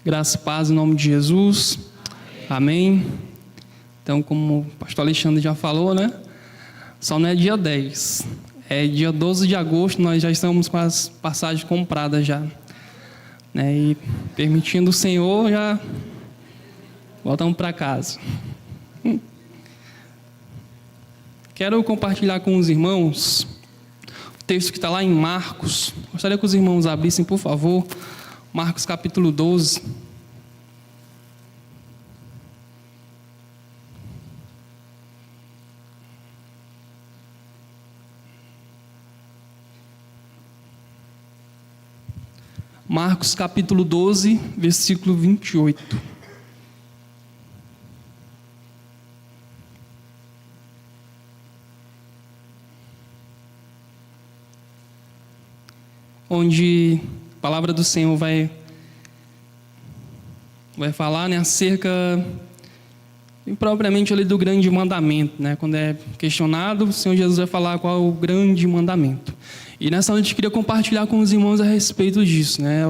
Graça e paz em nome de Jesus. Amém. Então, como o pastor Alexandre já falou, né? Só não é dia 10. É dia 12 de agosto, nós já estamos com as passagens compradas já. Né? E permitindo o Senhor, já voltamos para casa. Quero compartilhar com os irmãos o texto que está lá em Marcos. Gostaria que os irmãos abrissem, por favor, Marcos capítulo 12. Marcos capítulo 12, versículo 28. Onde a palavra do Senhor vai falar, né, acerca propriamente ali do grande mandamento, né? Quando é questionado, o Senhor Jesus vai falar qual é o grande mandamento. E nessa noite eu queria compartilhar com os irmãos a respeito disso, né?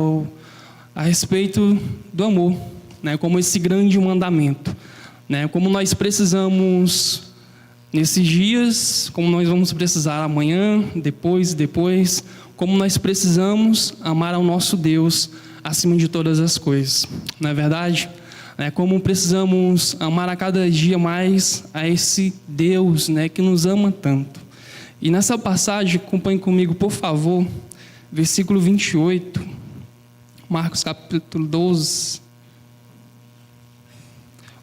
A respeito do amor, né? Como esse grande mandamento, né? Como nós precisamos nesses dias, como nós vamos precisar amanhã, depois, como nós precisamos amar ao nosso Deus acima de todas as coisas, não é verdade? Como precisamos amar a cada dia mais a esse Deus, né, que nos ama tanto. E nessa passagem, acompanhe comigo, por favor, versículo 28, Marcos capítulo 12,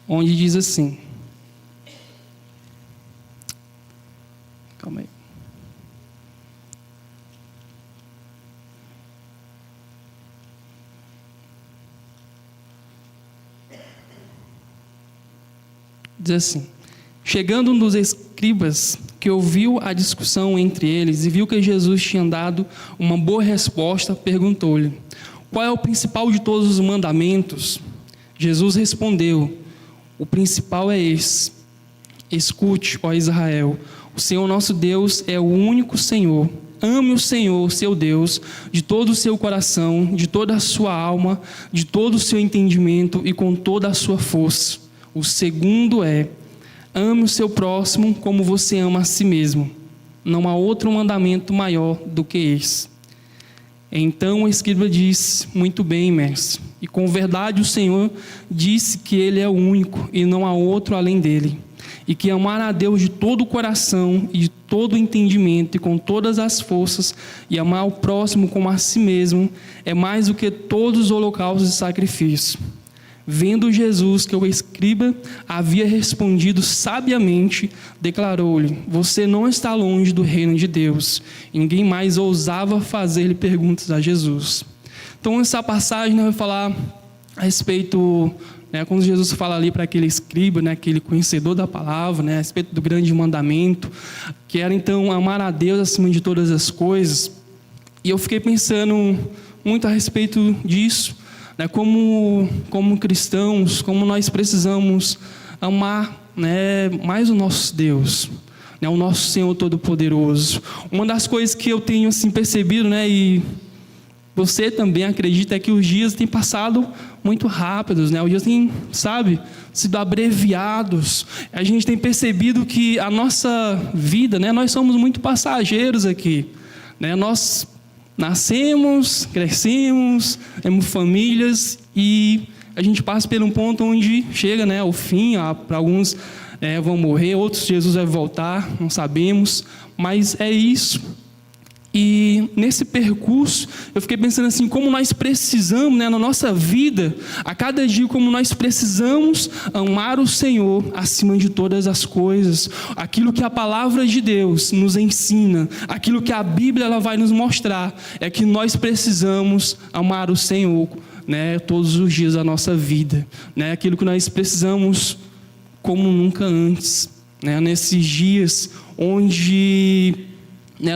onde diz assim. Calma aí. Diz assim: chegando um dos escribas que ouviu a discussão entre eles e viu que Jesus tinha dado uma boa resposta, perguntou-lhe: qual é o principal de todos os mandamentos? Jesus respondeu: o principal é esse: escute, ó Israel, o Senhor nosso Deus é o único Senhor. Ame o Senhor, seu Deus, de todo o seu coração, de toda a sua alma, de todo o seu entendimento e com toda a sua força. O segundo é: ame o seu próximo como você ama a si mesmo. Não há outro mandamento maior do que esse. Então o escriba disse: muito bem, mestre. E com verdade o Senhor disse que Ele é o único e não há outro além dele. E que amar a Deus de todo o coração e de todo o entendimento e com todas as forças e amar o próximo como a si mesmo é mais do que todos os holocaustos e sacrifícios. Vendo Jesus que o escriba havia respondido sabiamente, declarou-lhe: você não está longe do reino de Deus. E ninguém mais ousava fazer-lhe perguntas a Jesus. Então essa passagem vai falar a respeito, né, quando Jesus fala ali para aquele escriba, né, aquele conhecedor da palavra, né, a respeito do grande mandamento, que era então amar a Deus acima de todas as coisas. E eu fiquei pensando muito a respeito disso. Como cristãos, como nós precisamos amar, né, mais o nosso Deus, né, o nosso Senhor Todo-Poderoso. Uma das coisas que eu tenho assim, percebido, né, e você também acredita, é que os dias têm passado muito rápidos, né, os dias têm, sido abreviados. A gente tem percebido que a nossa vida, né, nós somos muito passageiros aqui, né, nós nascemos, crescemos, temos famílias e a gente passa por um ponto onde chega, né, ao fim. Para alguns vão morrer, outros Jesus vai voltar, não sabemos, mas é isso. E nesse percurso eu fiquei pensando assim, como nós precisamos, né, na nossa vida, a cada dia, como nós precisamos amar o Senhor acima de todas as coisas. Aquilo que a palavra de Deus nos ensina, aquilo que a Bíblia ela vai nos mostrar, é que nós precisamos amar o Senhor, né, todos os dias da nossa vida, né, aquilo que nós precisamos como nunca antes, né, nesses dias onde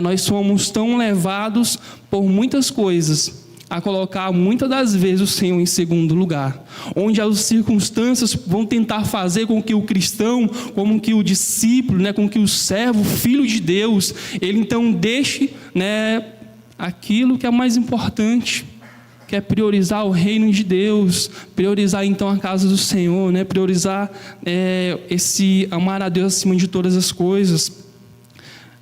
nós somos tão levados por muitas coisas a colocar muitas das vezes o Senhor em segundo lugar, onde as circunstâncias vão tentar fazer com que o cristão, como que o discípulo, né, com que o servo, o filho de Deus, ele então deixe, né, aquilo que é mais importante, quer priorizar o reino de Deus, priorizar então a casa do Senhor, né? Priorizar esse amar a Deus acima de todas as coisas.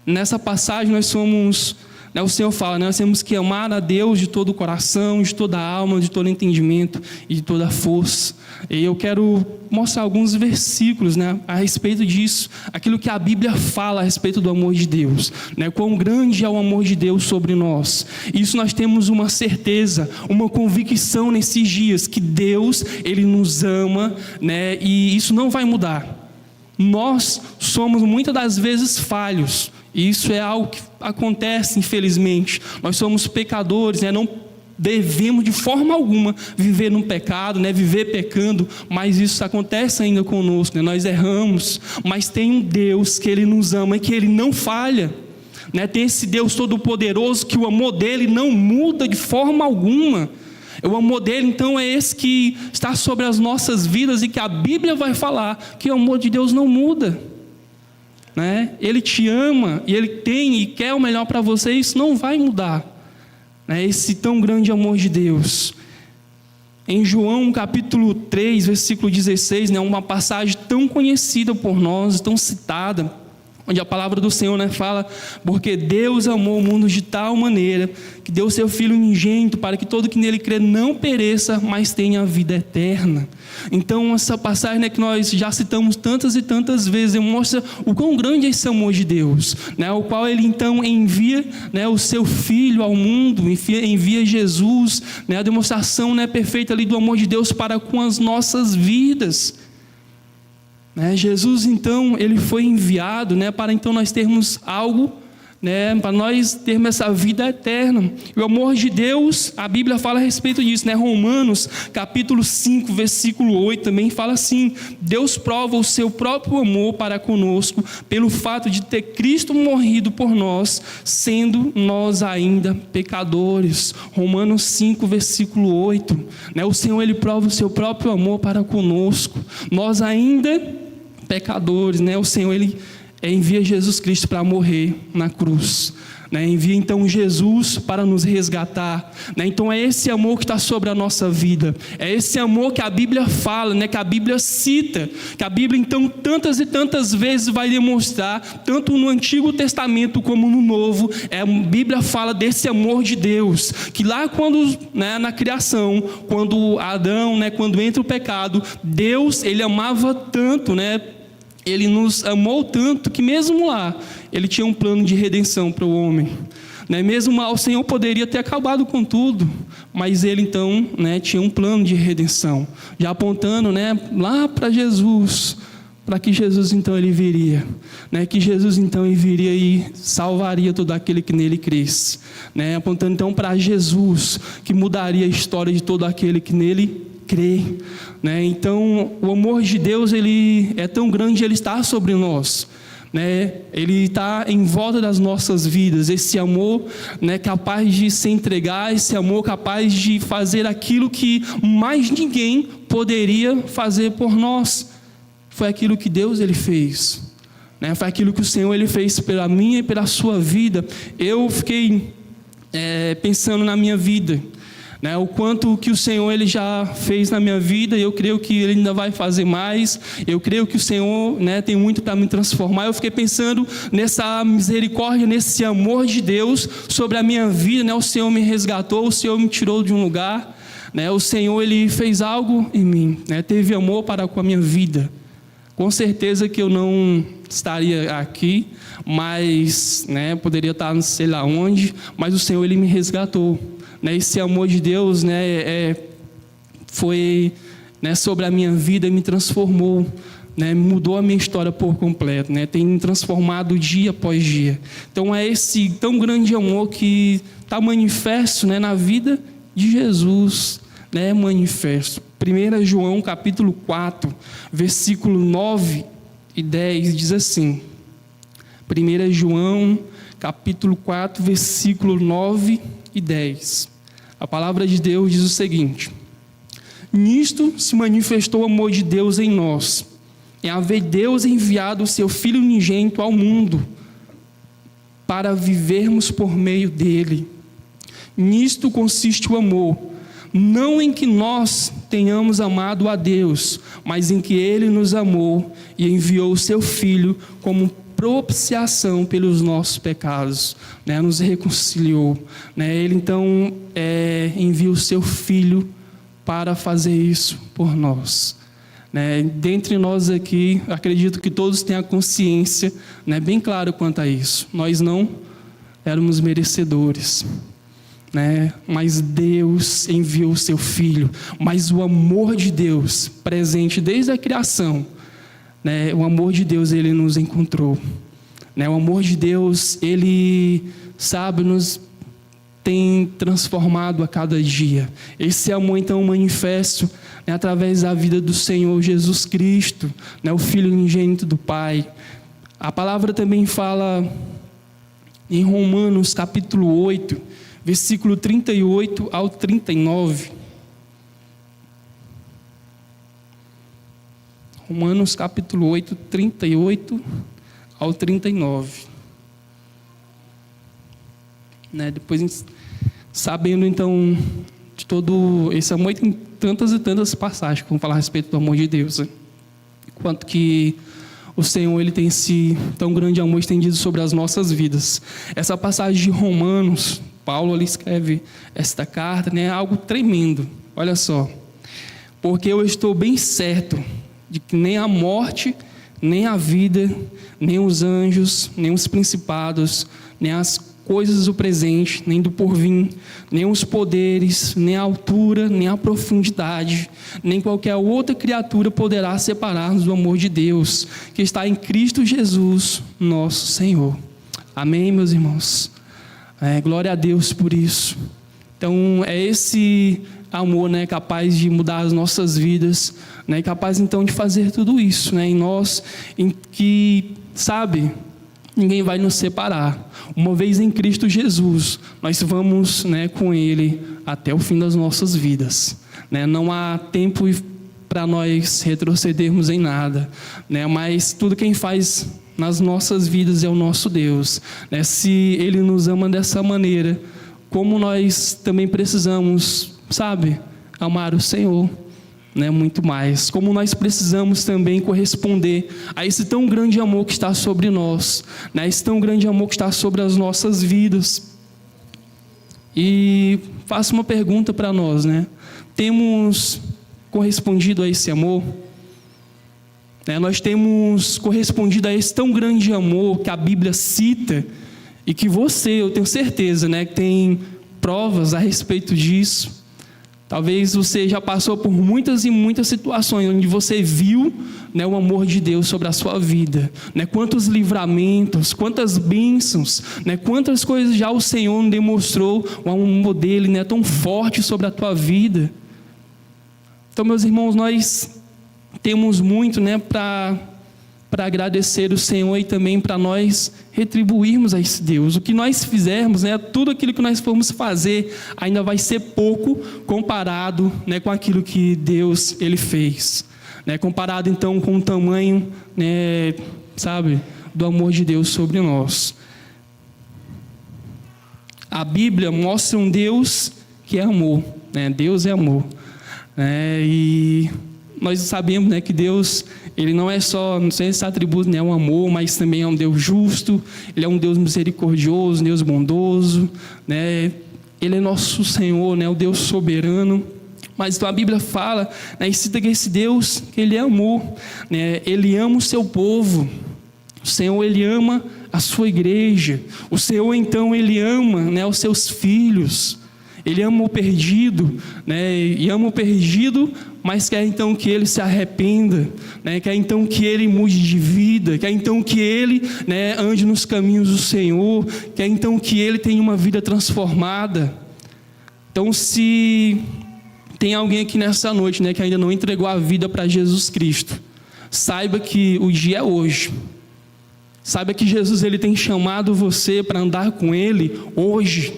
Nessa passagem nós somos, o Senhor fala, nós temos que amar a Deus de todo o coração, de toda a alma, de todo o entendimento e de toda a força. E eu quero mostrar alguns versículos, a respeito disso, aquilo que a Bíblia fala a respeito do amor de Deus, quão grande é o amor de Deus sobre nós. Isso nós temos uma certeza, uma convicção nesses dias, que Deus, Ele nos ama, e isso não vai mudar. Nós somos muitas das vezes falhos, e isso é algo que acontece, infelizmente. Nós somos pecadores, não devemos de forma alguma viver no pecado, viver pecando, mas isso acontece ainda conosco, nós erramos, mas tem um Deus que Ele nos ama e que Ele não falha, tem esse Deus todo-poderoso que o amor dEle não muda de forma alguma. O amor dEle então é esse que está sobre as nossas vidas e que a Bíblia vai falar que o amor de Deus não muda. Ele te ama e Ele tem e quer o melhor para você, e isso não vai mudar. Esse tão grande amor de Deus. Em João capítulo 3, versículo 16, uma passagem tão conhecida por nós, tão citada, onde a palavra do Senhor fala: porque Deus amou o mundo de tal maneira que deu seu Filho unigênito para que todo que nele crê não pereça, mas tenha a vida eterna. Então essa passagem que nós já citamos tantas e tantas vezes mostra o quão grande é esse amor de Deus, o qual Ele então envia o seu Filho ao mundo, envia Jesus, a demonstração perfeita ali do amor de Deus para com as nossas vidas. Jesus então, Ele foi enviado para então nós termos algo, para nós termos essa vida eterna. E o amor de Deus, a Bíblia fala a respeito disso, Romanos capítulo 5, versículo 8 também fala assim: Deus prova o seu próprio amor para conosco pelo fato de ter Cristo morrido por nós, sendo nós ainda pecadores. Romanos 5, versículo 8, o Senhor Ele prova o seu próprio amor para conosco, nós ainda pecadores, o Senhor Ele envia Jesus Cristo para morrer na cruz, envia então Jesus para nos resgatar, então é esse amor que está sobre a nossa vida, é esse amor que a Bíblia fala, que a Bíblia cita, que a Bíblia então tantas e tantas vezes vai demonstrar, tanto no Antigo Testamento como no Novo, a Bíblia fala desse amor de Deus, que lá quando, na criação, quando Adão, quando entra o pecado, Deus, Ele amava tanto, Ele nos amou tanto que mesmo lá, Ele tinha um plano de redenção para o homem. Mesmo lá, o Senhor poderia ter acabado com tudo, mas Ele então tinha um plano de redenção, já apontando lá para Jesus, para que Jesus então Ele viria, que Jesus então Ele viria e salvaria todo aquele que nele cresce, apontando então para Jesus, que mudaria a história de todo aquele que nele crê. Então o amor de Deus Ele é tão grande, Ele está sobre nós, Ele está em volta das nossas vidas, esse amor capaz de se entregar, esse amor capaz de fazer aquilo que mais ninguém poderia fazer por nós. Foi aquilo que Deus Ele fez, foi aquilo que o Senhor Ele fez pela minha e pela sua vida. Eu fiquei pensando na minha vida, o quanto que o Senhor Ele já fez na minha vida, e eu creio que Ele ainda vai fazer mais. Eu creio que o Senhor tem muito para me transformar. Eu fiquei pensando nessa misericórdia, nesse amor de Deus sobre a minha vida, o Senhor me resgatou, o Senhor me tirou de um lugar, o Senhor Ele fez algo em mim, teve amor para com a minha vida. Com certeza que eu não estaria aqui, mas poderia estar não sei lá onde, mas o Senhor Ele me resgatou. Esse amor de Deus foi sobre a minha vida e me transformou, mudou a minha história por completo, tem me transformado dia após dia. Então é esse tão grande amor que está manifesto na vida de Jesus, manifesto. 1 João capítulo 4, versículo 9 e 10 diz assim: 1 João capítulo 4, versículo 9 e 10. A palavra de Deus diz o seguinte: nisto se manifestou o amor de Deus em nós, em haver Deus enviado o seu Filho unigênito ao mundo, para vivermos por meio dele. Nisto consiste o amor, não em que nós tenhamos amado a Deus, mas em que Ele nos amou e enviou o seu Filho como propiciação pelos nossos pecados, né? Nos reconciliou, né? Ele então envia o seu Filho para fazer isso por nós, né? Dentre nós aqui, acredito que todos têm a consciência, né, bem claro quanto a isso. Nós não éramos merecedores, né? Mas Deus enviou o seu Filho, mas o amor de Deus presente desde a criação, né? O amor de Deus, ele nos encontrou, né? O amor de Deus, ele, sabe, nos tem transformado a cada dia. Esse amor então manifesto, né, através da vida do Senhor Jesus Cristo, né, o Filho unigênito do Pai. A palavra também fala em Romanos capítulo 8, versículo 38 ao 39. Romanos capítulo 8, 38 ao 39. Né? Depois, sabendo então de todo esse amor, tem tantas e tantas passagens que vão falar a respeito do amor de Deus, né? Quanto que o Senhor, ele tem esse tão grande amor estendido sobre as nossas vidas. Essa passagem de Romanos, Paulo ali escreve esta carta, né? É algo tremendo. Olha só: porque eu estou bem certo de que nem a morte, nem a vida, nem os anjos, nem os principados, nem as coisas do presente, nem do porvir, nem os poderes, nem a altura, nem a profundidade, nem qualquer outra criatura poderá separar-nos do amor de Deus, que está em Cristo Jesus, nosso Senhor. Amém, meus irmãos? Glória a Deus por isso. Então, é esse amor, né, capaz de mudar as nossas vidas, né, capaz então de fazer tudo isso, né, em nós, em que, sabe, ninguém vai nos separar. Uma vez em Cristo Jesus, nós vamos, né, com Ele até o fim das nossas vidas, né? Não há tempo para nós retrocedermos em nada, né? Mas tudo quem faz nas nossas vidas é o nosso Deus, né? Se Ele nos ama dessa maneira, como nós também precisamos, sabe, amar o Senhor, né, muito mais. Como nós precisamos também corresponder a esse tão grande amor que está sobre nós, né, esse tão grande amor que está sobre as nossas vidas. E faço uma pergunta para nós, né? Temos correspondido a esse amor? Nós temos correspondido a esse tão grande amor que a Bíblia cita e que você, eu tenho certeza, né, que tem provas a respeito disso. Talvez você já passou por muitas e muitas situações onde você viu, né, o amor de Deus sobre a sua vida, né? Quantos livramentos, quantas bênçãos, né? Quantas coisas já o Senhor demonstrou, o amor dele, né, tão forte sobre a tua vida. Então, meus irmãos, nós temos muito, né, para agradecer o Senhor e também para nós retribuirmos a esse Deus. O que nós fizermos, né, tudo aquilo que nós formos fazer ainda vai ser pouco comparado, né, com aquilo que Deus, ele fez, né, comparado então com o tamanho, né, sabe, do amor de Deus sobre nós. A Bíblia mostra um Deus que é amor, né? Deus é amor, né? E nós sabemos, né, que Deus, ele não é só, não sei esse atributo, né, um amor, mas também é um Deus justo, ele é um Deus misericordioso, um Deus bondoso, né? Ele é nosso Senhor, né, o Deus soberano. Mas então a Bíblia fala, né, e cita que esse Deus, que ele é amor, né? Ele ama o seu povo. O Senhor, ele ama a sua igreja. O Senhor, então, ele ama, né, os seus filhos. Ele ama o perdido, né? E ama o perdido, mas quer então que ele se arrependa, né? Quer então que ele mude de vida, quer então que ele, né, ande nos caminhos do Senhor, quer então que ele tenha uma vida transformada. Então, se tem alguém aqui nessa noite, né, que ainda não entregou a vida para Jesus Cristo, saiba que o dia é hoje. Saiba que Jesus, ele tem chamado você para andar com ele hoje.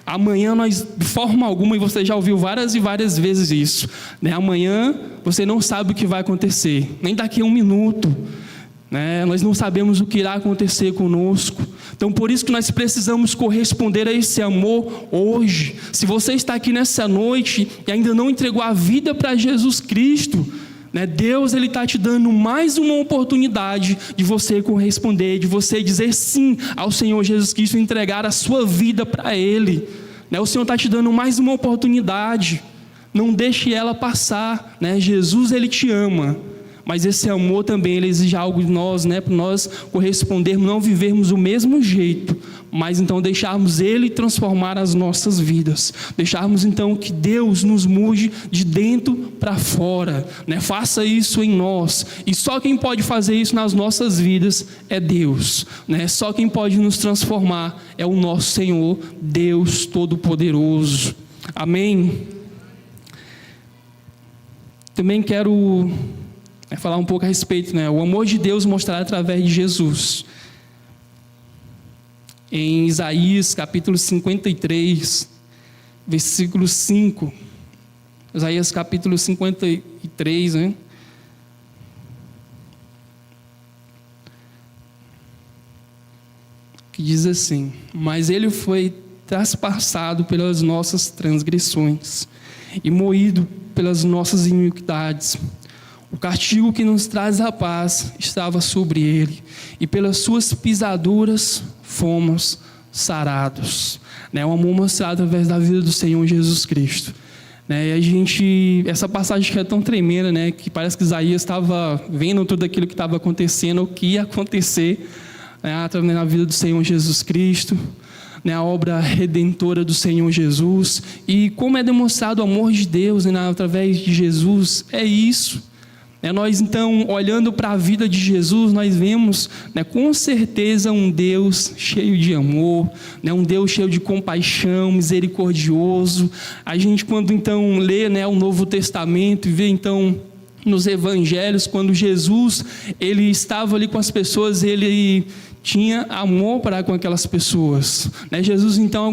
Amanhã nós, de forma alguma, e você já ouviu várias e várias vezes isso, né? Amanhã você não sabe o que vai acontecer, nem daqui a um minuto, né? Nós não sabemos o que irá acontecer conosco. Então, por isso que nós precisamos corresponder a esse amor hoje. Se você está aqui nessa noite e ainda não entregou a vida para Jesus Cristo, né, Deus está te dando mais uma oportunidade de você corresponder, de você dizer sim ao Senhor Jesus Cristo, entregar a sua vida para Ele, né? O Senhor está te dando mais uma oportunidade. Não deixe ela passar, né? Jesus, Ele te ama, mas esse amor também ele exige algo de nós, né? Para nós correspondermos, não vivermos do mesmo jeito, mas então deixarmos Ele transformar as nossas vidas, deixarmos então que Deus nos mude de dentro para fora, né? Faça isso em nós, e só quem pode fazer isso nas nossas vidas é Deus, né? Só quem pode nos transformar é o nosso Senhor, Deus Todo-Poderoso. Amém? Também quero falar um pouco a respeito, né? O amor de Deus mostrado através de Jesus. Em Isaías capítulo 53, versículo 5. Isaías capítulo 53, né? Que diz assim: mas ele foi traspassado pelas nossas transgressões e moído pelas nossas iniquidades. O castigo que nos traz a paz estava sobre ele, e pelas suas pisaduras fomos sarados. Né? O amor mostrado através da vida do Senhor Jesus Cristo. Né? E essa passagem que é tão tremenda, né? Que parece que Isaías estava vendo tudo aquilo que estava acontecendo, o que ia acontecer, né? Através da vida do Senhor Jesus Cristo, né? A obra redentora do Senhor Jesus, e como é demonstrado o amor de Deus, né? Através de Jesus, é isso. Nós então, olhando para a vida de Jesus, nós vemos, né, com certeza um Deus cheio de amor, né, um Deus cheio de compaixão, misericordioso. A gente quando então lê, né, o Novo Testamento e vê então nos Evangelhos, quando Jesus ele estava ali com as pessoas, ele tinha amor para com aquelas pessoas, né? Jesus então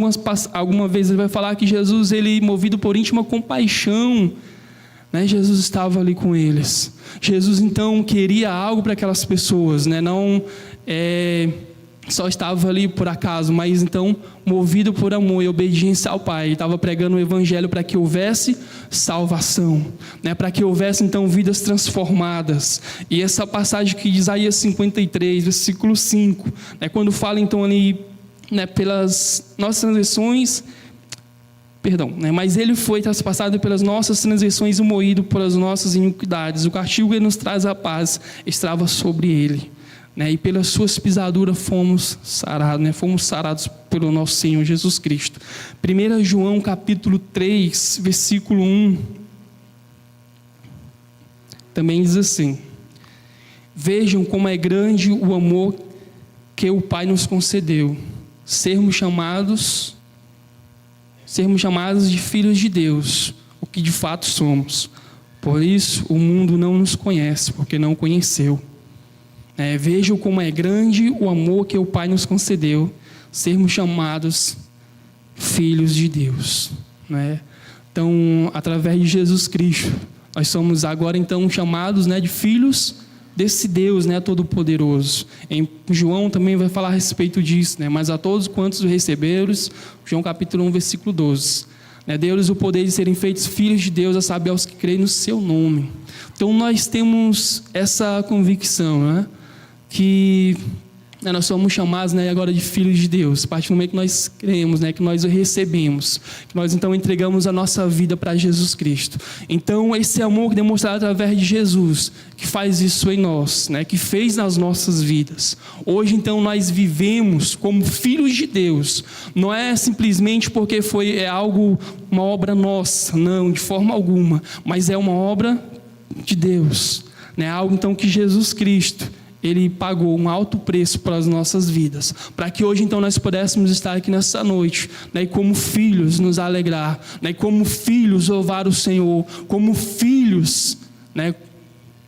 alguma vez ele vai falar que Jesus ele movido por íntima compaixão, né? Jesus estava ali com eles. Jesus então queria algo para aquelas pessoas, né? Não só estava ali por acaso, mas então movido por amor e obediência ao Pai. Ele estava pregando o Evangelho para que houvesse salvação, né? Para que houvesse então vidas transformadas. E essa passagem que de Isaías 53, versículo 5, né? Quando fala então ali, né, pelas nossas transgressões, mas ele foi traspassado pelas nossas transgressões e moído pelas nossas iniquidades. O castigo que nos traz a paz estava sobre ele, né? E pelas suas pisaduras fomos sarados, né? Fomos sarados pelo nosso Senhor Jesus Cristo. 1 João capítulo 3, versículo 1, também diz assim: vejam como é grande o amor que o Pai nos concedeu, sermos chamados de filhos de Deus, o que de fato somos. Por isso o mundo não nos conhece, porque não conheceu. Vejam como é grande o amor que o Pai nos concedeu, sermos chamados filhos de Deus, né? Então, através de Jesus Cristo, nós somos agora então chamados, né, de filhos desse Deus, né, Todo-Poderoso. Em João também vai falar a respeito disso, né? Mas a todos quantos o receberam, João capítulo 1, versículo 12, né? Deu-lhes o poder de serem feitos filhos de Deus, a saber, aos que creem no seu nome. Então nós temos essa convicção, né, que nós somos chamados, né, agora de filhos de Deus, a partir do momento que nós cremos, né, que nós o recebemos, que nós então entregamos a nossa vida para Jesus Cristo. Então esse amor demonstrado através de Jesus, que faz isso em nós, né, que fez nas nossas vidas. Hoje então nós vivemos como filhos de Deus, não é simplesmente porque uma obra nossa, não, de forma alguma, mas é uma obra de Deus, né, algo então que Jesus Cristo Ele pagou um alto preço pelas nossas vidas, para que hoje então nós pudéssemos estar aqui nessa noite, né, e como filhos nos alegrar, né, e como filhos louvar o Senhor, como filhos, né,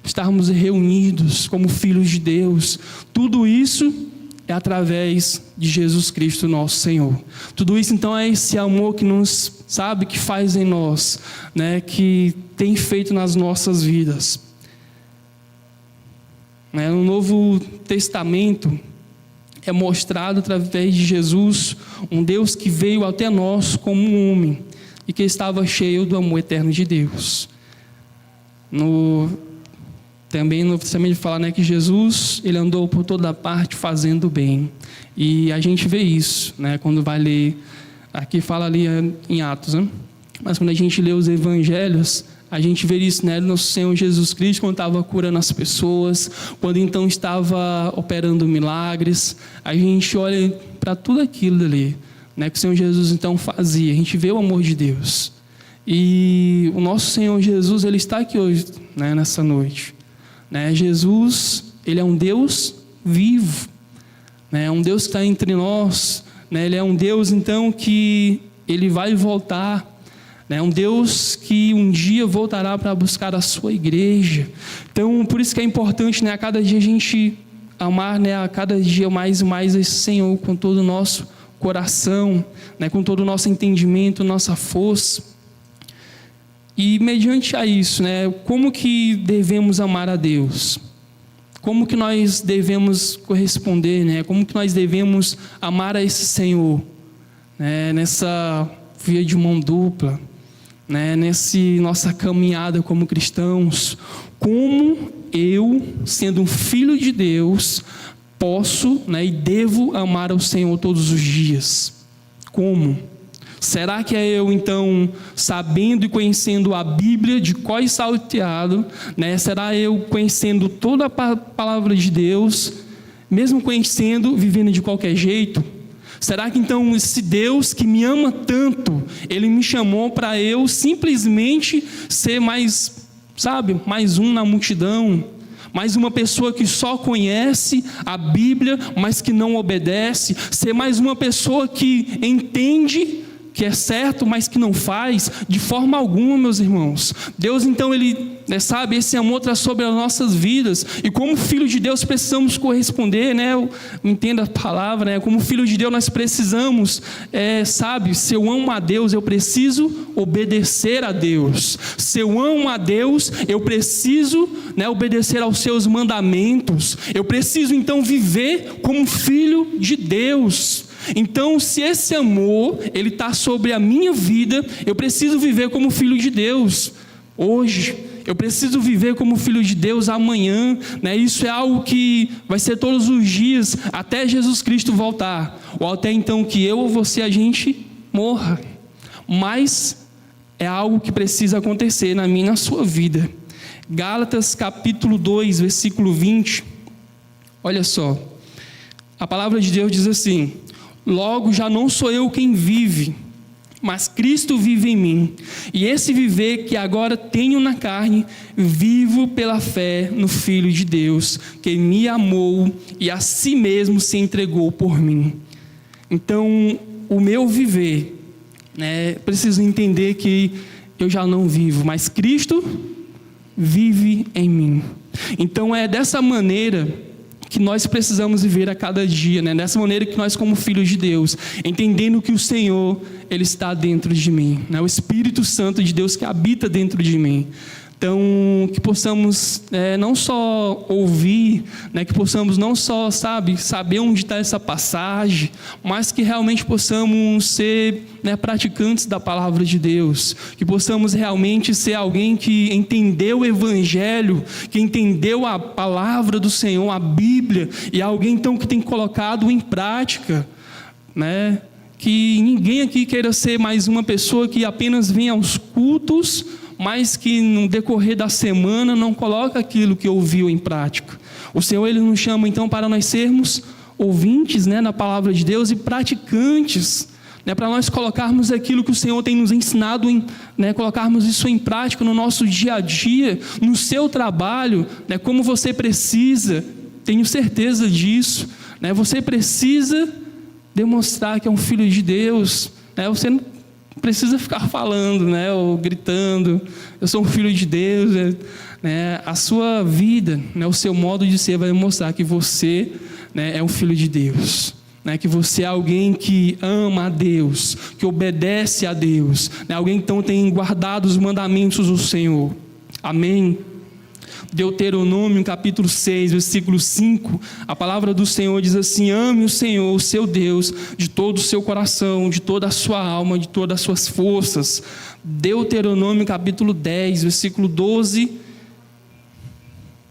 estarmos reunidos como filhos de Deus. Tudo isso é através de Jesus Cristo nosso Senhor. Tudo isso então é esse amor que nos, que faz em nós, né, que tem feito nas nossas vidas. né? No Novo Testamento é mostrado através de Jesus um Deus que veio até nós como um homem e que estava cheio do amor eterno de Deus. Também no Novo Testamento fala, né, que Jesus ele andou por toda parte fazendo bem. E a gente vê isso, né, quando vai ler, aqui fala ali em Atos, né? Mas quando a gente lê os evangelhos, a gente vê isso, né, do nosso Senhor Jesus Cristo, quando estava curando as pessoas, quando então estava operando milagres. A gente olha para tudo aquilo ali, né, que o Senhor Jesus então fazia. A gente vê o amor de Deus. E o nosso Senhor Jesus, ele está aqui hoje, né, nessa noite. Né, Jesus, ele é um Deus vivo, né, é um Deus que está entre nós, né, ele é um Deus então que ele vai voltar, né, um Deus que um dia voltará para buscar a sua igreja. Então, por isso que é importante, né, a cada dia a gente amar, né, a cada dia mais e mais esse Senhor com todo o nosso coração, né, com todo o nosso entendimento, nossa força. E mediante a isso, né, como que devemos amar a Deus? Como que nós devemos corresponder, né? Como que nós devemos amar a esse Senhor, né? Nessa via de mão dupla, né? Nossa caminhada como cristãos. Como eu, sendo um filho de Deus, posso, né, e devo amar ao Senhor todos os dias? Como? Será que é eu, então, sabendo e conhecendo a Bíblia de cor e salteado, né? Será eu conhecendo toda a palavra de Deus, mesmo conhecendo, vivendo de qualquer jeito? Será que, então, esse Deus que me ama tanto, Ele me chamou para eu simplesmente ser mais, mais um na multidão? Mais uma pessoa que só conhece a Bíblia, mas que não obedece? Ser mais uma pessoa que entende que é certo, mas que não faz? De forma alguma, meus irmãos. Deus, então, Ele, esse amor está sobre as nossas vidas, e como filho de Deus precisamos corresponder, né? Entenda a palavra, né? Como filho de Deus nós precisamos, se eu amo a Deus, eu preciso obedecer a Deus. Se eu amo a Deus, eu preciso, né, obedecer aos seus mandamentos. Eu preciso, então, viver como filho de Deus. Então, se esse amor, ele está sobre a minha vida, eu preciso viver como filho de Deus hoje. Eu preciso viver como filho de Deus amanhã, né? Isso é algo que vai ser todos os dias, até Jesus Cristo voltar, ou até então que eu ou você, a gente morra. Mas é algo que precisa acontecer na minha e na sua vida. Gálatas capítulo 2, versículo 20. Olha só, a palavra de Deus diz assim: logo já não sou eu quem vive, mas Cristo vive em mim. E esse viver que agora tenho na carne, vivo pela fé no Filho de Deus, que me amou e a si mesmo se entregou por mim. Então, o meu viver, né, preciso entender que eu já não vivo, mas Cristo vive em mim. Então, é dessa maneira que nós precisamos viver a cada dia, né? Dessa maneira que nós, como filhos de Deus, entendendo que o Senhor, Ele está dentro de mim, né? O Espírito Santo de Deus que habita dentro de mim. Então, que possamos não só ouvir, né, que possamos não só, saber onde está essa passagem, mas que realmente possamos ser, né, praticantes da palavra de Deus, que possamos realmente ser alguém que entendeu o Evangelho, que entendeu a palavra do Senhor, a Bíblia, e alguém então que tem colocado em prática, né? Que ninguém aqui queira ser mais uma pessoa que apenas vem aos cultos, mas que no decorrer da semana não coloca aquilo que ouviu em prática. O Senhor, Ele nos chama então para nós sermos ouvintes, né, da palavra de Deus e praticantes, né, para nós colocarmos aquilo que o Senhor tem nos ensinado, né, colocarmos isso em prática no nosso dia a dia, no seu trabalho, né, como você precisa, tenho certeza disso, né, você precisa demonstrar que é um filho de Deus, né, você não precisa ficar falando, né, ou gritando, eu sou um filho de Deus, né? A sua vida, né, o seu modo de ser vai mostrar que você, né, é um filho de Deus, né, que você é alguém que ama a Deus, que obedece a Deus, né, alguém que então tem guardado os mandamentos do Senhor. Amém? Deuteronômio, capítulo 6, versículo 5, a palavra do Senhor diz assim: ame o Senhor, o seu Deus, de todo o seu coração, de toda a sua alma, de todas as suas forças. Deuteronômio, capítulo 10, versículo 12.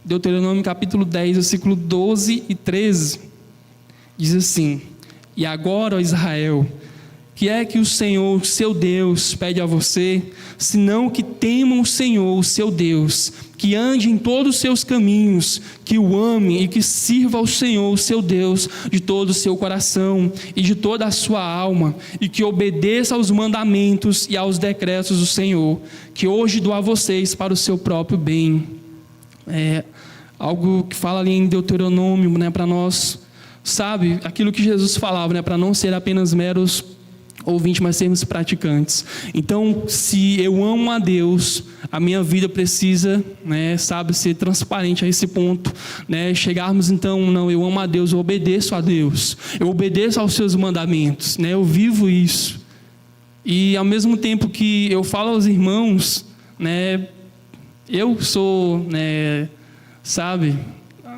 Deuteronômio, capítulo 10, versículo 12 e 13. Diz assim: e agora, ó Israel, que é que o Senhor, seu Deus, pede a você, senão que temam o Senhor, o seu Deus, que ande em todos os seus caminhos, que o ame e que sirva ao Senhor, o seu Deus, de todo o seu coração e de toda a sua alma, e que obedeça aos mandamentos e aos decretos do Senhor, que hoje dou a vocês para o seu próprio bem. Algo que fala ali em Deuteronômio, né, para nós, sabe, aquilo que Jesus falava, né, para não ser apenas meros ouvintes, mas sermos praticantes. Então, se eu amo a Deus, a minha vida precisa, né, sabe, ser transparente a esse ponto, né, chegarmos então, não, eu amo a Deus, eu obedeço a Deus, eu obedeço aos seus mandamentos, né, eu vivo isso. E ao mesmo tempo que eu falo aos irmãos, né, eu sou, né, sabe,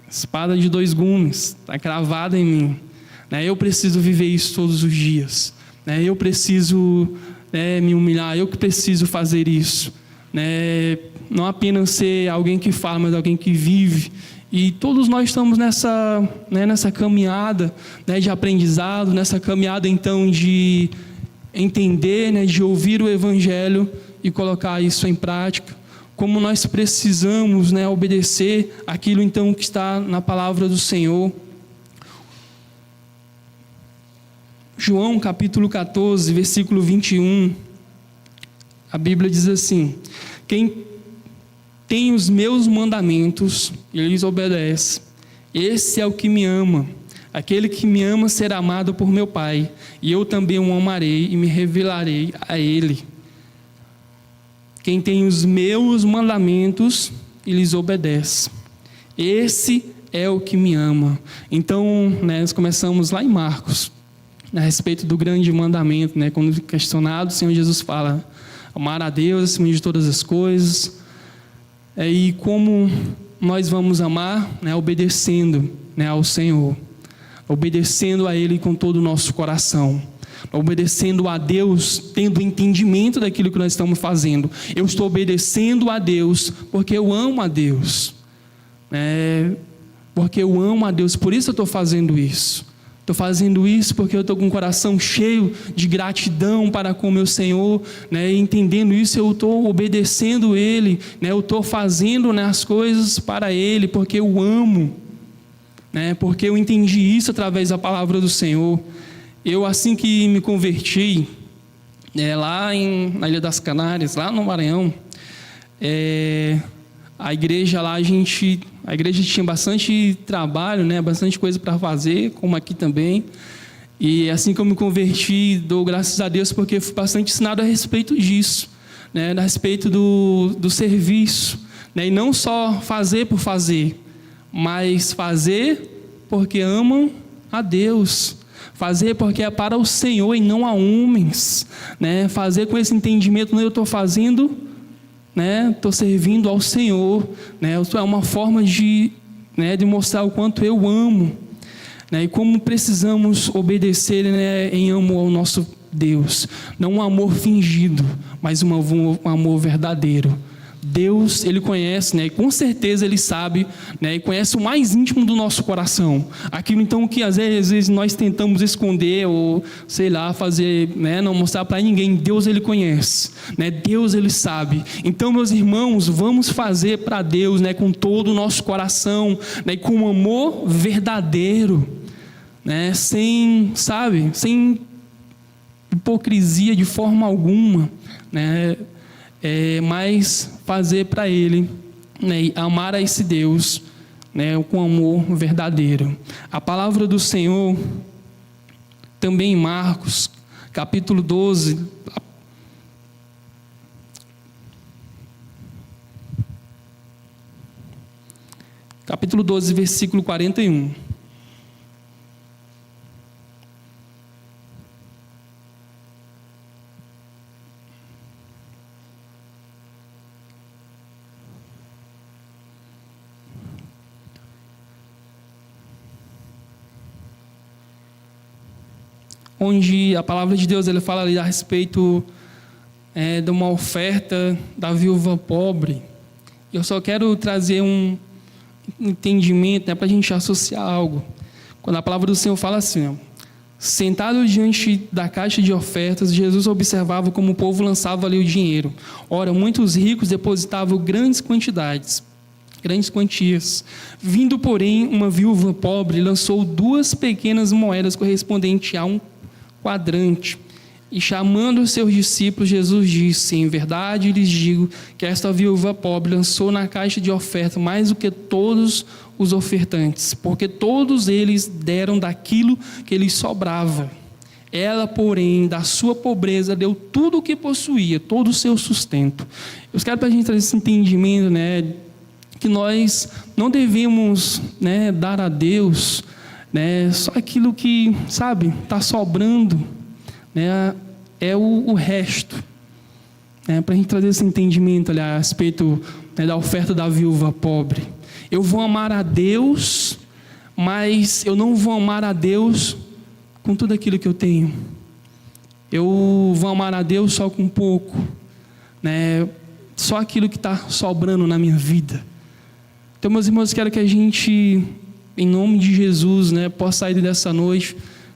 espada de dois gumes, está cravada em mim, né, eu preciso viver isso todos os dias. Eu preciso, me humilhar, eu que preciso fazer isso. Não apenas ser alguém que fala, mas alguém que vive. E todos nós estamos nessa caminhada, de aprendizado, nessa caminhada então de entender, de ouvir o Evangelho e colocar isso em prática. Como nós precisamos, obedecer aquilo então que está na palavra do Senhor. João capítulo 14, versículo 21, a Bíblia diz assim: quem tem os meus mandamentos e lhes obedece, esse é o que me ama. Aquele que me ama será amado por meu Pai, e eu também o amarei e me revelarei a ele. Quem tem os meus mandamentos e lhes obedece, esse é o que me ama. Então, nós começamos lá em Marcos, a respeito do grande mandamento, quando questionado, o Senhor Jesus fala: amar a Deus acima de todas as coisas. E como nós vamos amar? Obedecendo, ao Senhor, obedecendo a Ele com todo o nosso coração, obedecendo a Deus, tendo entendimento daquilo que nós estamos fazendo. Eu estou obedecendo a Deus porque eu amo a Deus, porque eu amo a Deus, por isso eu estou fazendo isso. Estou fazendo isso porque eu estou com o coração cheio de gratidão para com o meu Senhor, entendendo isso, eu estou obedecendo Ele, eu estou fazendo, as coisas para Ele, porque eu amo, porque eu entendi isso através da palavra do Senhor. Eu, assim que me converti, lá na Ilha das Canárias, lá no Maranhão, a igreja lá, a igreja tinha bastante trabalho, bastante coisa para fazer, como aqui também. E assim que eu me converti, dou graças a Deus porque fui bastante ensinado a respeito disso, a respeito do serviço, e não só fazer por fazer, mas fazer porque amam a Deus, fazer porque é para o Senhor e não a homens, fazer com esse entendimento, eu estou fazendo, estou servindo ao Senhor, é uma forma de mostrar o quanto eu amo, e como precisamos obedecer, em amor ao nosso Deus, não um amor fingido, mas um amor verdadeiro. Deus, Ele conhece, e com certeza Ele sabe, e conhece o mais íntimo do nosso coração, aquilo então que às vezes nós tentamos esconder, ou sei lá, fazer, não mostrar para ninguém. Deus, Ele conhece, Deus, Ele sabe. Então, meus irmãos, vamos fazer para Deus, com todo o nosso coração, e com um amor verdadeiro, sem hipocrisia de forma alguma, mas fazer para Ele, e amar a esse Deus, com amor verdadeiro. A palavra do Senhor, também em Marcos, capítulo 12, versículo 41. onde a palavra de Deus ele fala ali a respeito de uma oferta da viúva pobre. Eu só quero trazer um entendimento, né, para a gente associar algo. Quando a palavra do Senhor fala assim, ó, sentado diante da caixa de ofertas, Jesus observava como o povo lançava ali o dinheiro. Ora, muitos ricos depositavam grandes quantias. Vindo, porém, uma viúva pobre, lançou 2 pequenas moedas correspondentes a um quadrante. E chamando os seus discípulos, Jesus disse: em verdade lhes digo que esta viúva pobre lançou na caixa de oferta mais do que todos os ofertantes, porque todos eles deram daquilo que lhes sobrava. Ela, porém, da sua pobreza, deu tudo o que possuía, todo o seu sustento. Eu quero para a gente trazer esse entendimento, né, que nós não devemos, né, dar a Deus, né, só aquilo que, sabe, está sobrando, né, é o resto, né, para a gente trazer esse entendimento ali, a respeito, né, da oferta da viúva pobre. Eu vou amar a Deus, mas eu não vou amar a Deus com tudo aquilo que eu tenho. Eu vou amar a Deus só com pouco, né, só aquilo que está sobrando na minha vida. Então, meus irmãos, quero que a gente, em nome de Jesus, né, possa sair dessa noite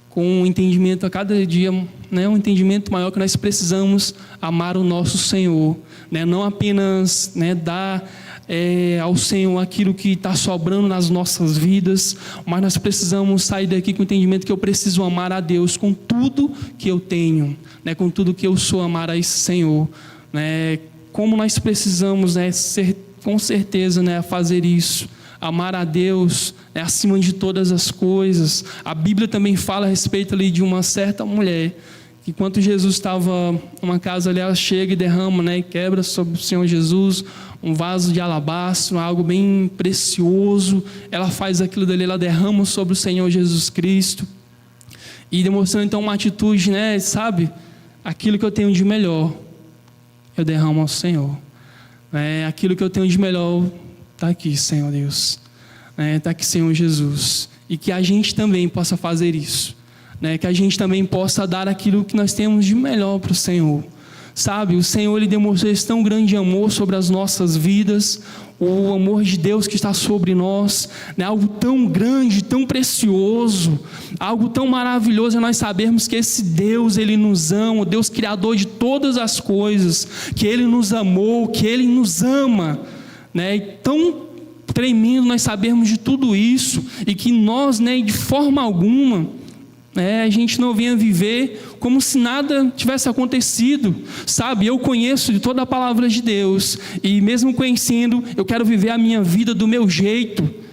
com um entendimento a cada dia, né, um entendimento maior que nós precisamos amar o nosso Senhor, né, não apenas, né, dar ao Senhor aquilo que está sobrando nas nossas vidas, mas nós precisamos sair daqui com o entendimento que eu preciso amar a Deus com tudo que eu tenho, né, com tudo que eu sou, amar a esse Senhor, né, como nós precisamos, né, com certeza, né, fazer isso. Amar a Deus, né, acima de todas as coisas. A Bíblia também fala a respeito ali de uma certa mulher, que enquanto Jesus estava numa casa ali, ela chega e derrama, né, e quebra sobre o Senhor Jesus um vaso de alabastro, algo bem precioso. Ela faz aquilo dali, ela derrama sobre o Senhor Jesus Cristo, e demonstrando então uma atitude, né, sabe, aquilo que eu tenho de melhor, eu derramo ao Senhor. Aquilo que eu tenho de melhor está aqui, Senhor Deus, está aqui, Senhor Jesus, e que a gente também possa fazer isso, né? Que a gente também possa dar aquilo que nós temos de melhor para o Senhor, sabe? O Senhor, Ele demonstrou esse tão grande amor sobre as nossas vidas, o amor de Deus que está sobre nós, né? Algo tão grande, tão precioso, algo tão maravilhoso é nós sabermos que esse Deus, Ele nos ama, o Deus criador de todas as coisas, que Ele nos amou, que Ele nos ama, né? E tão tremendo nós sabermos de tudo isso, e que nós, né, de forma alguma, a gente não venha viver como se nada tivesse acontecido, sabe? Eu conheço de toda a palavra de Deus, e mesmo conhecendo, eu quero viver a minha vida do meu jeito.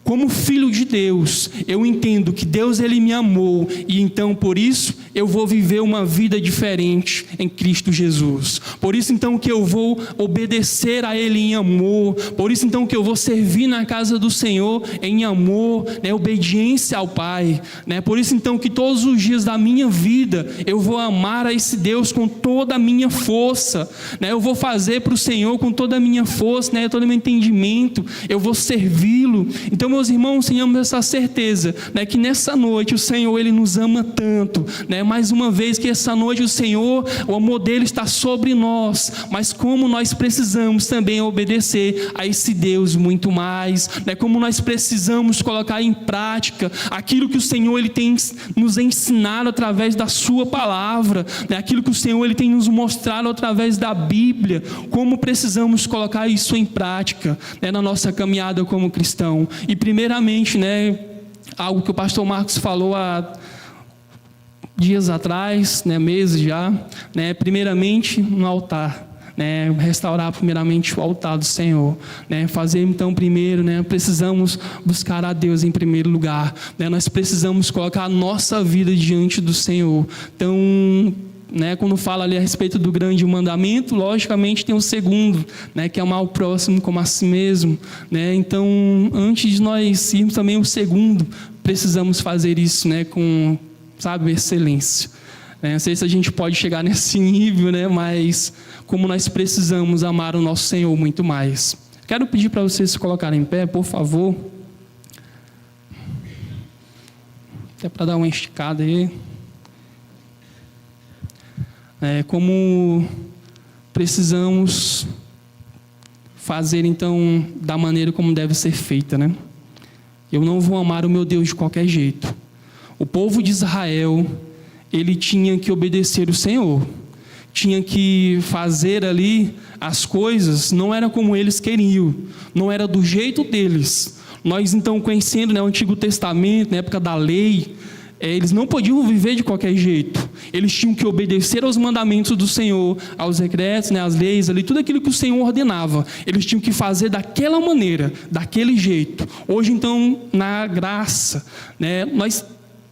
Como filho de Deus, eu entendo que Deus, Ele me amou, e então por isso eu vou viver uma vida diferente em Cristo Jesus. Por isso então que eu vou obedecer a Ele em amor, por isso então que eu vou servir na casa do Senhor em amor, né, obediência ao Pai, né? Por isso então que todos os dias da minha vida eu vou amar a esse Deus com toda a minha força, né? Eu vou fazer para o Senhor com toda a minha força, né, todo o meu entendimento, eu vou servi-lo. Então, meus irmãos, tenhamos essa certeza, né, que nessa noite o Senhor, Ele nos ama tanto, né, mais uma vez que essa noite o Senhor, o amor dEle está sobre nós, mas como nós precisamos também obedecer a esse Deus muito mais, né, como nós precisamos colocar em prática aquilo que o Senhor, Ele tem nos ensinado através da sua palavra, né, aquilo que o Senhor, Ele tem nos mostrado através da Bíblia, como precisamos colocar isso em prática, né, na nossa caminhada como cristão. E primeiramente, né, algo que o pastor Marcos falou há dias atrás, né, meses já, né, primeiramente no altar, né, restaurar primeiramente o altar do Senhor, né, fazer então primeiro, né, precisamos buscar a Deus em primeiro lugar, né, nós precisamos colocar a nossa vida diante do Senhor. Então, né, quando fala ali a respeito do grande mandamento, logicamente tem o segundo, né, que é amar o próximo como a si mesmo, né? Então, antes de nós irmos também o segundo, precisamos fazer isso, né, com, sabe, excelência, né? Não sei se a gente pode chegar nesse nível, né, mas como nós precisamos amar o nosso Senhor muito mais. Quero pedir para vocês se colocarem em pé, por favor, até para dar uma esticada aí. Como precisamos fazer, então, da maneira como deve ser feita, né? Eu não vou amar o meu Deus de qualquer jeito. O povo de Israel, ele tinha que obedecer o Senhor. Tinha que fazer ali as coisas, não era como eles queriam, não era do jeito deles. Nós, então, conhecendo, né, o Antigo Testamento, na época da lei, eles não podiam viver de qualquer jeito. Eles tinham que obedecer aos mandamentos do Senhor, aos decretos, né, às leis, ali, tudo aquilo que o Senhor ordenava. Eles tinham que fazer daquela maneira, daquele jeito. Hoje, então, na graça, né, nós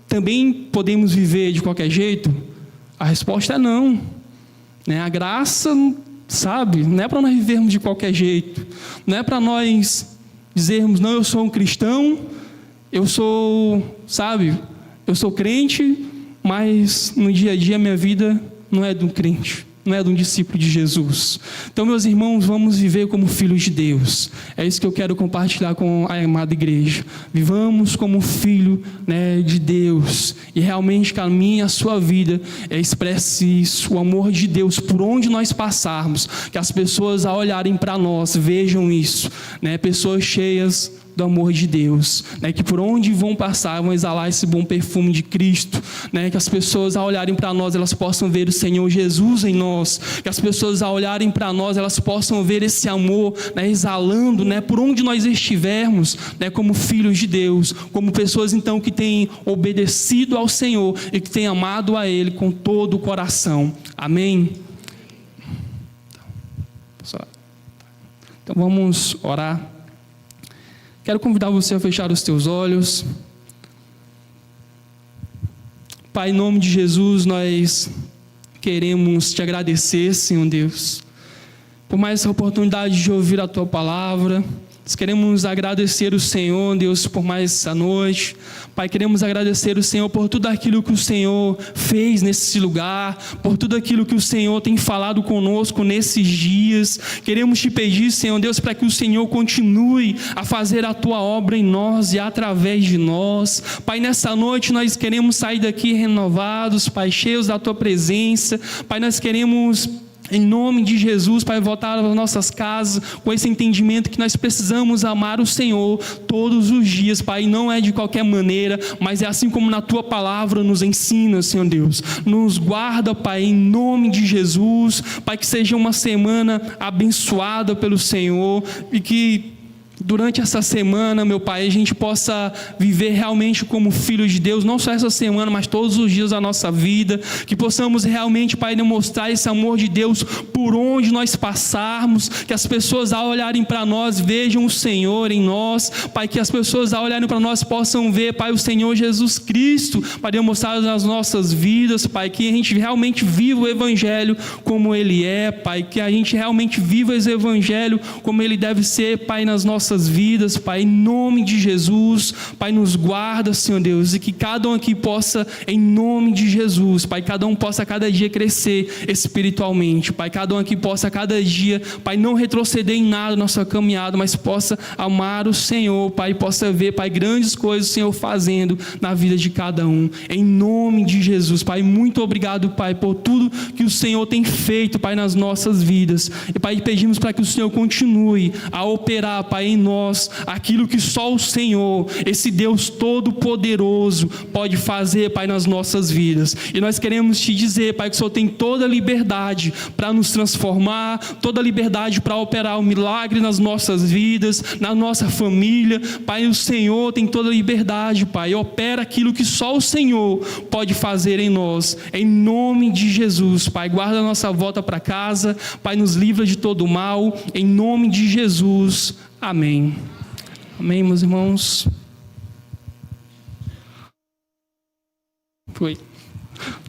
também podemos viver de qualquer jeito? A resposta é não. Né? A graça, sabe, não é para nós vivermos de qualquer jeito. Não é para nós dizermos, não, eu sou um cristão, eu sou, sabe, eu sou crente, mas no dia a dia a minha vida não é de um crente, não é de um discípulo de Jesus. Então, meus irmãos, vamos viver como filhos de Deus. É isso que eu quero compartilhar com a amada igreja. Vivamos como filho, né, de Deus. E realmente que a minha e a sua vida expresse isso, o amor de Deus por onde nós passarmos. Que as pessoas, ao olharem para nós, vejam isso, né, pessoas cheias do amor de Deus, né, que por onde vão passar vão exalar esse bom perfume de Cristo, né, que as pessoas, ao olharem para nós, elas possam ver o Senhor Jesus em nós, que as pessoas, ao olharem para nós, elas possam ver esse amor, né, exalando, né, por onde nós estivermos, né, como filhos de Deus, como pessoas então que têm obedecido ao Senhor e que têm amado a Ele com todo o coração. Amém? Então vamos orar. Quero convidar você a fechar os teus olhos. Pai, em nome de Jesus, nós queremos te agradecer, Senhor Deus, por mais essa oportunidade de ouvir a tua palavra. Nós queremos agradecer o Senhor, Deus, por mais essa noite. Pai, queremos agradecer o Senhor por tudo aquilo que o Senhor fez nesse lugar, por tudo aquilo que o Senhor tem falado conosco nesses dias. Queremos te pedir, Senhor Deus, para que o Senhor continue a fazer a tua obra em nós e através de nós. Pai, nessa noite nós queremos sair daqui renovados, Pai, cheios da tua presença. Pai, nós queremos, em nome de Jesus, Pai, voltar às nossas casas com esse entendimento que nós precisamos amar o Senhor todos os dias, Pai. Não é de qualquer maneira, mas é assim como na Tua palavra nos ensina, Senhor Deus. Nos guarda, Pai, em nome de Jesus. Pai, que seja uma semana abençoada pelo Senhor e que durante essa semana, meu Pai, a gente possa viver realmente como filhos de Deus, não só essa semana, mas todos os dias da nossa vida, que possamos realmente, Pai, demonstrar esse amor de Deus por onde nós passarmos, que as pessoas, ao olharem para nós, vejam o Senhor em nós, Pai, que as pessoas, ao olharem para nós, possam ver, Pai, o Senhor Jesus Cristo, para demonstrar nas nossas vidas, Pai, que a gente realmente viva o Evangelho como Ele é, Pai, que a gente realmente viva esse Evangelho como Ele deve ser, Pai, nas nossas vidas, Pai, em nome de Jesus. Pai, nos guarda, Senhor Deus, e que cada um aqui possa, em nome de Jesus, Pai, cada um possa cada dia crescer espiritualmente, Pai, cada um aqui possa cada dia, Pai, não retroceder em nada na nossa caminhada, mas possa amar o Senhor, Pai, possa ver, Pai, grandes coisas o Senhor fazendo na vida de cada um, em nome de Jesus. Pai, muito obrigado, Pai, por tudo que o Senhor tem feito, Pai, nas nossas vidas, e Pai, pedimos para que o Senhor continue a operar, Pai, em nós aquilo que só o Senhor, esse Deus todo-poderoso, pode fazer, Pai, nas nossas vidas. E nós queremos te dizer, Pai, que o Senhor tem toda a liberdade para nos transformar, toda a liberdade para operar o milagre nas nossas vidas, na nossa família. Pai, o Senhor tem toda a liberdade, Pai, opera aquilo que só o Senhor pode fazer em nós, em nome de Jesus. Pai, guarda a nossa volta para casa, Pai, nos livra de todo o mal, em nome de Jesus. Amém. Amém, meus irmãos. Foi.